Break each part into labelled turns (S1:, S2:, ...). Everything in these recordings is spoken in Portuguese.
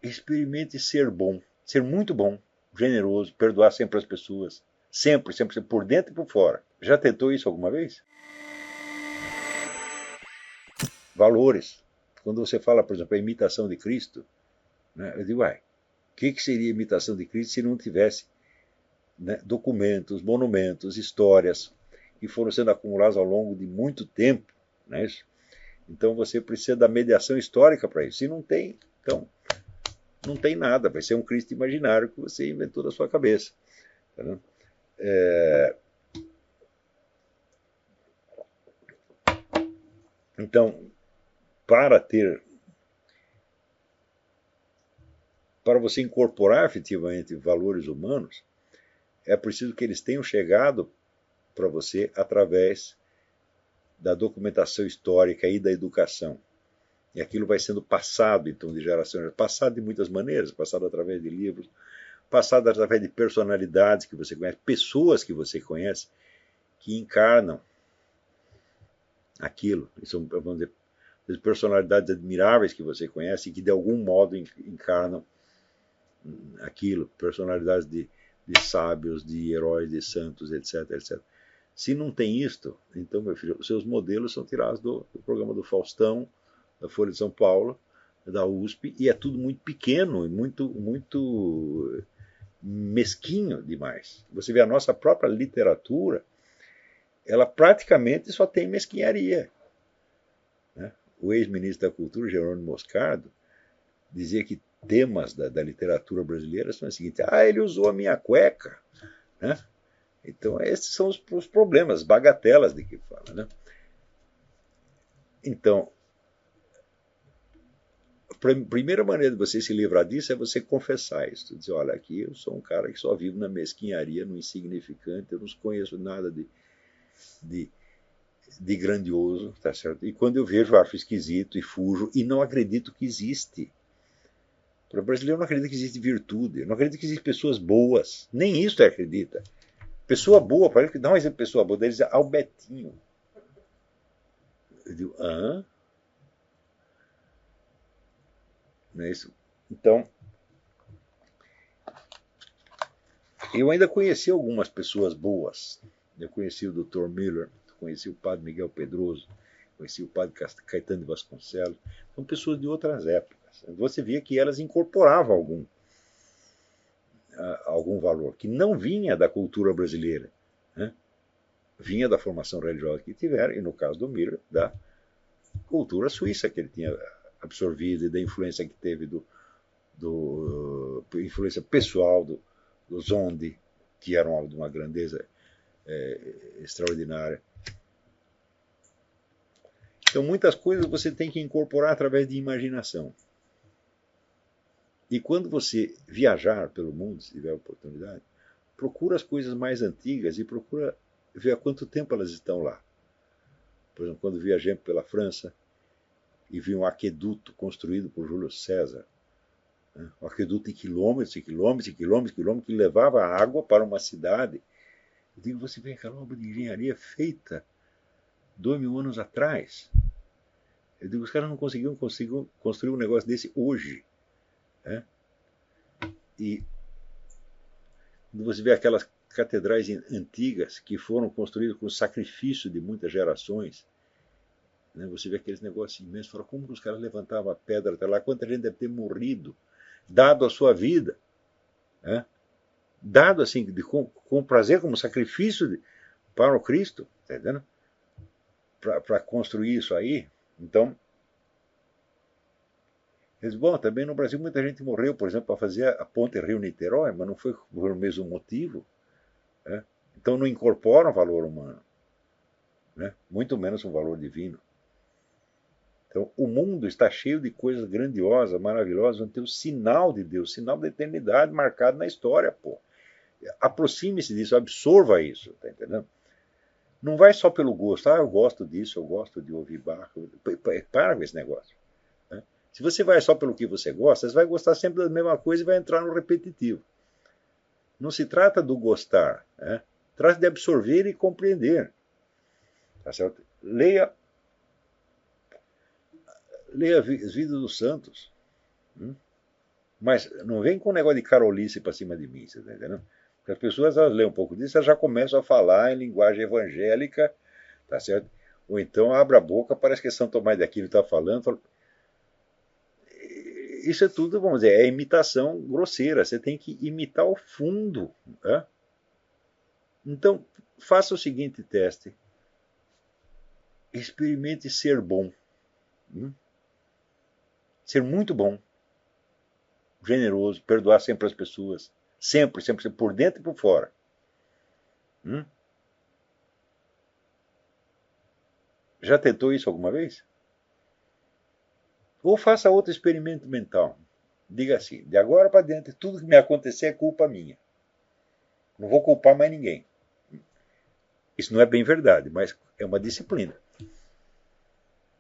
S1: experimente ser bom, ser muito bom, generoso, perdoar sempre as pessoas. Sempre, sempre, sempre, por dentro e por fora. Já tentou isso alguma vez? Valores. Quando você fala, por exemplo, a imitação de Cristo, né, eu digo, o que seria a imitação de Cristo se não tivesse, né, documentos, monumentos, histórias que foram sendo acumulados ao longo de muito tempo, né? Então você precisa da mediação histórica para isso. Se não tem, então não tem nada. Vai ser um Cristo imaginário que você inventou da sua cabeça. Tá, então, para ter, para você incorporar efetivamente valores humanos, é preciso que eles tenham chegado para você através da documentação histórica e da educação. E aquilo vai sendo passado, então, de geração em geração. Passado de muitas maneiras, passado através de livros, passado através de personalidades que você conhece, pessoas que você conhece, que encarnam aquilo. São, vamos dizer, personalidades admiráveis que você conhece e que de algum modo encarnam aquilo. Personalidades de sábios, de heróis, de santos, etc, etc. Se não tem isto, então, meu filho, os seus modelos são tirados do programa do Faustão, da Folha de São Paulo, da USP, e é tudo muito pequeno e muito mesquinho demais. Você vê a nossa própria literatura, ela praticamente só tem mesquinharia. Né? O ex-ministro da Cultura, Jerônimo Moscardo, dizia que temas da literatura brasileira são os seguintes: ele usou a minha cueca. Né? Então, esses são os problemas, bagatelas de que fala. Né? Então, a primeira maneira de você se livrar disso é você confessar isso. Dizer, olha, aqui eu sou um cara que só vivo na mesquinharia, no insignificante, eu não conheço nada de, de grandioso, tá certo? E quando eu vejo, eu acho esquisito e fujo e não acredito que existe. Para o brasileiro não acredita que existe virtude, não acredita que existem pessoas boas, nem isso ele acredita. Pessoa boa, para ele dá um exemplo de pessoa boa, ele diz Albertinho. Eu digo, hã? Não é isso? Então, eu ainda conheci algumas pessoas boas. Eu conheci o Dr. Miller, conheci o Padre Miguel Pedroso, conheci o Padre Caetano de Vasconcelos. São pessoas de outras épocas. Você via que elas incorporavam algum valor, que não vinha da cultura brasileira. Né? Vinha da formação religiosa que tiveram, e no caso do Miller, da cultura suíça que ele tinha absorvido e da influência que teve influência pessoal do Zondi, que era de uma grandeza extraordinária. Então, muitas coisas você tem que incorporar através de imaginação. E quando você viajar pelo mundo, se tiver oportunidade, procura as coisas mais antigas e procura ver há quanto tempo elas estão lá. Por exemplo, quando viajei pela França e vi um aqueduto construído por Júlio César, né? Um aqueduto de quilômetros e quilômetros e quilômetros, quilômetros, que levava água para uma cidade. Eu digo, você vê aquela obra de engenharia feita 2000 anos atrás. Eu digo, os caras não conseguiram construir um negócio desse hoje. Né? E você vê aquelas catedrais antigas que foram construídas com o sacrifício de muitas gerações. Né? Você vê aqueles negócios imensos. Fala, como que os caras levantavam a pedra até lá? Quanta gente deve ter morrido, dado a sua vida. Né? Dado assim, com prazer, como sacrifício para o Cristo. Tá entendendo? Para construir isso aí. Então, eles, bom, também no Brasil muita gente morreu, por exemplo, para fazer a ponte Rio-Niterói, mas não foi por mesmo motivo. Né? Então não incorporam valor humano, né? Muito menos um valor divino. Então o mundo está cheio de coisas grandiosas, maravilhosas, onde tem o sinal de Deus, o sinal da eternidade marcado na história. Pô. Aproxime-se disso, absorva isso, tá entendendo? Não vai só pelo gosto, eu gosto disso, eu gosto de ouvir Bach. Para com esse negócio. Né? Se você vai só pelo que você gosta, você vai gostar sempre da mesma coisa e vai entrar no repetitivo. Não se trata do gostar, né? Trata de absorver e compreender. Tá certo? Leia as vidas dos santos. Mas não vem com um negócio de carolice para cima de mim, você está entendendo? Porque as pessoas, elas leem um pouco disso, elas já começam a falar em linguagem evangélica, tá certo? Ou então abre a boca, parece que São Tomás de Aquino está falando, fala, isso é tudo, vamos dizer, é imitação grosseira. Você tem que imitar o fundo. Né? Então, faça o seguinte teste. Experimente ser bom. Ser muito bom. Generoso. Perdoar sempre as pessoas. Sempre, sempre, por dentro e por fora. Já tentou isso alguma vez? Ou faça outro experimento mental. Diga assim, de agora para diante, tudo que me acontecer é culpa minha. Não vou culpar mais ninguém. Isso não é bem verdade, mas é uma disciplina.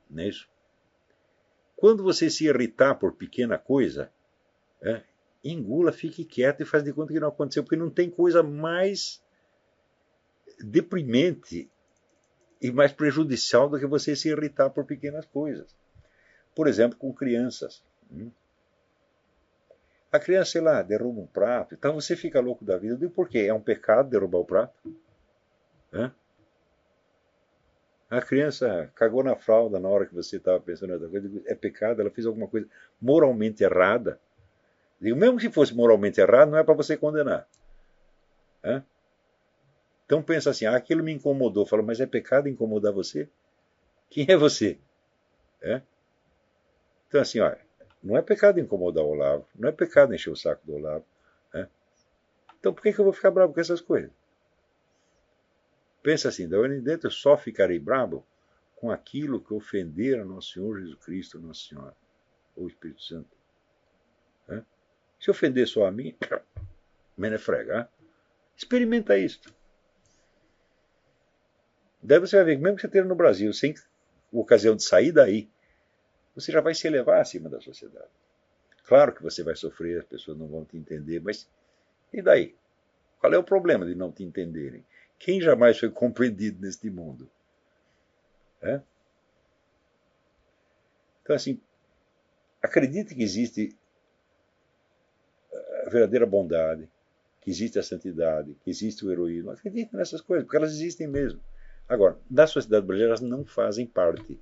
S1: Não é isso? Quando você se irritar por pequena coisa, engula, fique quieto e faz de conta que não aconteceu, porque não tem coisa mais deprimente e mais prejudicial do que você se irritar por pequenas coisas. Por exemplo, com crianças. A criança, sei lá, derruba um prato, então você fica louco da vida. Eu digo, por quê? É um pecado derrubar o prato? A criança cagou na fralda na hora que você estava pensando em outra coisa. É pecado, ela fez alguma coisa moralmente errada. Digo, mesmo se fosse moralmente errado, não é para você condenar. Então pensa assim, aquilo me incomodou. Fala, mas é pecado incomodar você? Quem é você? Então assim, olha, não é pecado incomodar o Olavo, não é pecado encher o saco do Olavo. Então por que eu vou ficar bravo com essas coisas? Pensa assim, da hora em dentro eu só ficarei bravo com aquilo que ofender a Nosso Senhor Jesus Cristo, Nossa Senhora, ou Espírito Santo. Se ofender só a mim, me frega. Experimenta isso. Daí você vai ver que mesmo que você esteja no Brasil, sem ocasião de sair daí, você já vai se elevar acima da sociedade. Claro que você vai sofrer, as pessoas não vão te entender, mas e daí? Qual é o problema de não te entenderem? Quem jamais foi compreendido neste mundo? Então, assim, acredite que existe a verdadeira bondade, que existe a santidade, que existe o heroísmo. Acredite nessas coisas, porque elas existem mesmo. Agora, da sociedade brasileira, elas não fazem parte.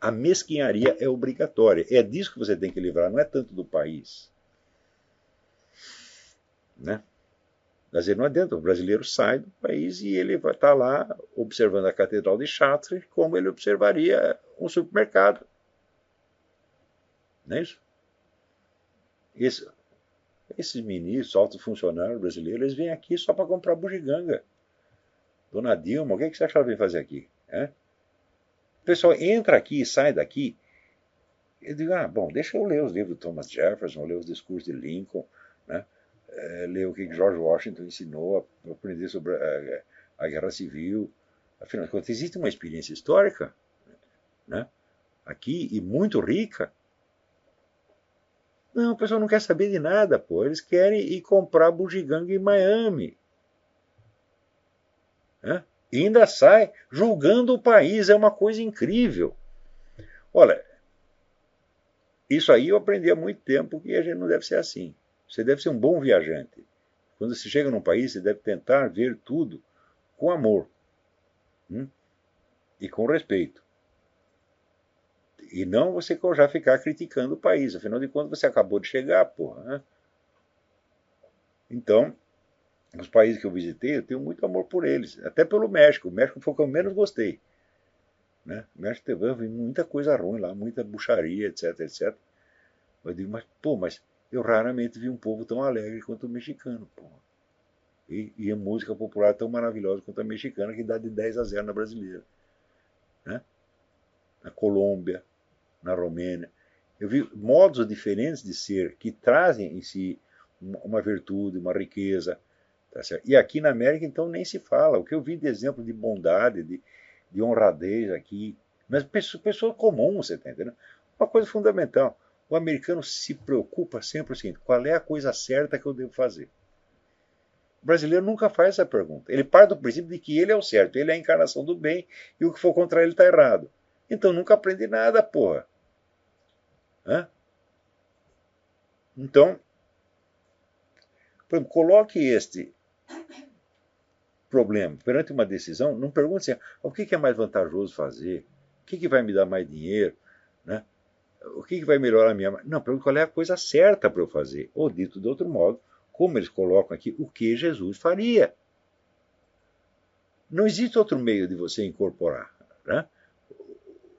S1: A mesquinharia é obrigatória. É disso que você tem que livrar, não é tanto do país. Quer dizer, não adianta, o brasileiro sai do país e ele vai estar lá observando a Catedral de Chartres como ele observaria um supermercado. Não é isso? Esses ministros, altos funcionários brasileiros, eles vêm aqui só para comprar bugiganga. Dona Dilma, o que você acha que ela vem fazer aqui? O pessoal entra aqui e sai daqui. Eu digo, bom, deixa eu ler os livros do Thomas Jefferson, ler os discursos de Lincoln, ler o que George Washington ensinou, aprender sobre a Guerra Civil. Afinal de contas, existe uma experiência histórica aqui e muito rica. Não, o pessoal não quer saber de nada, pô. Eles querem ir comprar bugiganga em Miami. E ainda sai julgando o país. É uma coisa incrível. Olha, isso aí eu aprendi há muito tempo que a gente não deve ser assim. Você deve ser um bom viajante. Quando você chega num país, você deve tentar ver tudo com amor e com respeito. E não você já ficar criticando o país. Afinal de contas, você acabou de chegar, porra. Então, os países que eu visitei, eu tenho muito amor por eles. Até pelo México. O México foi o que eu menos gostei. O México teve muita coisa ruim lá, muita bucharia, etc, etc. Eu digo, mas eu raramente vi um povo tão alegre quanto o mexicano, porra. E a música popular tão maravilhosa quanto a mexicana, que dá de 10-0 na brasileira. Na Colômbia, na Romênia. Eu vi modos diferentes de ser que trazem em si uma virtude, uma riqueza. Tá certo? E aqui na América, então, nem se fala. O que eu vi de exemplo de bondade, de honradez aqui. Mas pessoa comum, você está entendendo? Uma coisa fundamental. O americano se preocupa sempre o seguinte: qual é a coisa certa que eu devo fazer? O brasileiro nunca faz essa pergunta. Ele parte do princípio de que ele é o certo, ele é a encarnação do bem e o que for contra ele está errado. Então nunca aprende nada, porra. Então, por exemplo, coloque este problema perante uma decisão, não pergunte assim, o que é mais vantajoso fazer? O que vai me dar mais dinheiro? Né? O que vai melhorar a minha... Não, pergunte qual é a coisa certa para eu fazer. Ou dito de outro modo, como eles colocam aqui, o que Jesus faria. Não existe outro meio de você incorporar, né,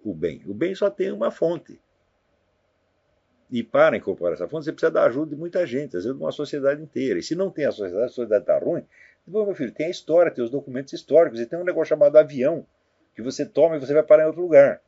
S1: o bem. O bem só tem uma fonte. E para incorporar essa fonte, você precisa da ajuda de muita gente, às vezes de uma sociedade inteira. E se não tem a sociedade está ruim, bom, meu filho, tem a história, tem os documentos históricos, e tem um negócio chamado avião, que você toma e você vai parar em outro lugar.